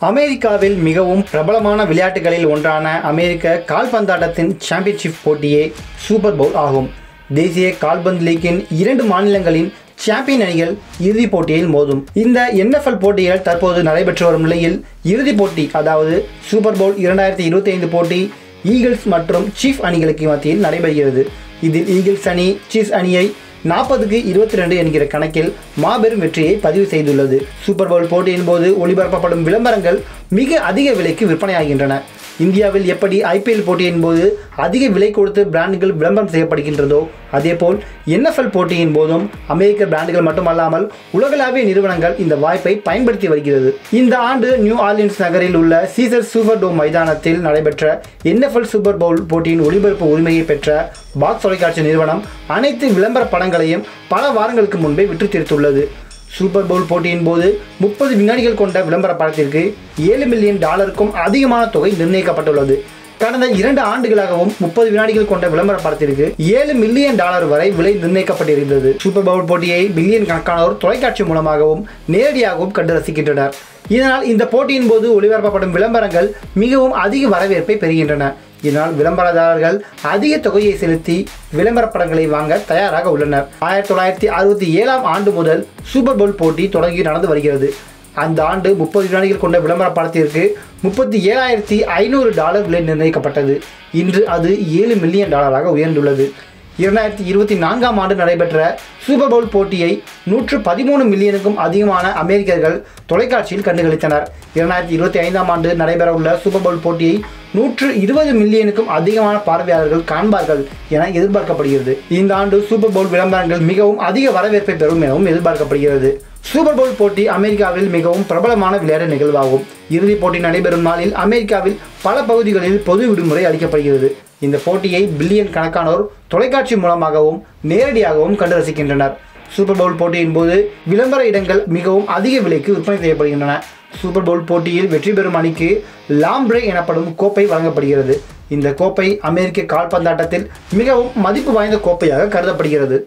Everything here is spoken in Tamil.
அமெரிக்காவில் மிகவும் பிரபலமான விளையாட்டுகளில் ஒன்றான அமெரிக்க கால்பந்தாட்டத்தின் சாம்பியன்ஷிப் போட்டியே சூப்பர் பவுல் ஆகும். தேசிய கால்பந்து லீக்கின் 2 மாநிலங்களின் சாம்பியன் அணிகள் இறுதிப் போட்டியில் மோதும். இந்த NFL போட்டிகள் தற்போது நடைபெற்று வரும் நிலையில் இறுதிப் போட்டி, அதாவது சூப்பர் பவுல் 2025 போட்டி ஈகிள்ஸ் மற்றும் சீஃப் அணிகளுக்கு மத்தியில் நடைபெறுகிறது. இதில் ஈகிள்ஸ் அணி சீஃப்ஸ் அணியை 40-22 என்கிற கணக்கில் மாபெரும் வெற்றியை பதிவு செய்துள்ளது. சூப்பர் பவுல் போட்டியின் போது ஒளிபரப்பப்படும் விளம்பரங்கள் மிக அதிக விலைக்கு விற்பனையாகின்றன. இந்தியாவில் எப்படி IPL போட்டியின் போது அதிக விலை கொடுத்து பிராண்டுகள் விளம்பரம் செய்யப்படுகின்றதோ, அதேபோல் NFL போட்டியின் போதும் அமெரிக்க பிராண்டுகள் மட்டுமல்லாமல் உலகளாவிய நிறுவனங்கள் இந்த வாய்ப்பை பயன்படுத்தி வருகிறது. இந்த ஆண்டு நியூ ஆர்லின்ஸ் நகரில் உள்ள சீசர் சூப்பர் டோம் மைதானத்தில் நடைபெற்ற NFL சூப்பர் பவுல் போட்டியின் ஒளிபரப்பு உரிமையை பெற்ற பாக்ஸ் தொலைக்காட்சி நிறுவனம் அனைத்து விளம்பர படங்களையும் பல வாரங்களுக்கு முன்பே விற்று தீர்த்துள்ளது. சூப்பர் பவுல் போட்டியின் போது 30 வினாடிகள் கொண்ட விளம்பர படத்திற்கு $7 மில்லியன் அதிகமான தொகை நிர்ணயிக்கப்பட்டுள்ளது. கடந்த 2 ஆண்டுகளாகவும் 30 வினாடிகள் கொண்ட விளம்பர படத்திற்கு $7 மில்லியன் வரை விலை நிர்ணயிக்கப்பட்டிருந்தது. சூப்பர் பவுல் போட்டியை பில்லியன் கணக்கானோர் தொலைக்காட்சி மூலமாகவும் நேரடியாகவும் கண்டு ரசிக்கின்றனர். இதனால் இந்த போட்டியின் போது ஒளிபரப்பப்படும் விளம்பரங்கள் மிகவும் அதிக வரவேற்பை பெறுகின்றன. இதனால் விளம்பரதாரர்கள் அதிக தொகையை செலுத்தி விளம்பர படங்களை வாங்க தயாராக உள்ளனர். 1967ஆம் ஆண்டு முதல் சூப்பர் பவுல் போட்டி தொடங்கி நடந்து வருகிறது. அந்த ஆண்டு 30 வினாடிகள் கொண்ட விளம்பர படத்திற்கு $37,500 விலை நிர்ணயிக்கப்பட்டது. இன்று அது $7 மில்லியன் உயர்ந்துள்ளது. 2024ஆம் ஆண்டு நடைபெற்ற சூப்பர் பவுல் போட்டியை 113 மில்லியனுக்கும் அதிகமான அமெரிக்கர்கள் தொலைக்காட்சியில் கண்டுகளித்தனர். 2025ஆம் ஆண்டு நடைபெறவுள்ள சூப்பர் பவுல் போட்டியை 120 மில்லியனுக்கும் அதிகமான பார்வையாளர்கள் காண்பார்கள் என எதிர்பார்க்கப்படுகிறது. இந்த ஆண்டு சூப்பர் பவுல் விளம்பரங்கள் மிகவும் அதிக வரவேற்பை பெறும் எனவும் எதிர்பார்க்கப்படுகிறது. சூப்பர் பவுல் போட்டி அமெரிக்காவில் மிகவும் பிரபலமான விளையாட்டு நிகழ்வாகும். இறுதிப் போட்டி நடைபெறும் நாளில் அமெரிக்காவில் பல பகுதிகளில் பொது விடுமுறை அளிக்கப்படுகிறது. இந்த போட்டியை பில்லியன் கணக்கானோர் தொலைக்காட்சி மூலமாகவும் நேரடியாகவும் கண்டு ரசிக்கின்றனர். சூப்பர் பவுல் போட்டியின் போது விளம்பர இடங்கள் மிகவும் அதிக விலைக்கு விற்பனை செய்யப்படுகின்றன. சூப்பர் பவுல் போட்டியில் வெற்றி பெறும் அணிக்கு லாம்ப்ரே எனப்படும் கோப்பை வழங்கப்படுகிறது. இந்த கோப்பை அமெரிக்க கால்பந்தாட்டத்தில் மிகவும் மதிப்பு வாய்ந்த கோப்பையாக கருதப்படுகிறது.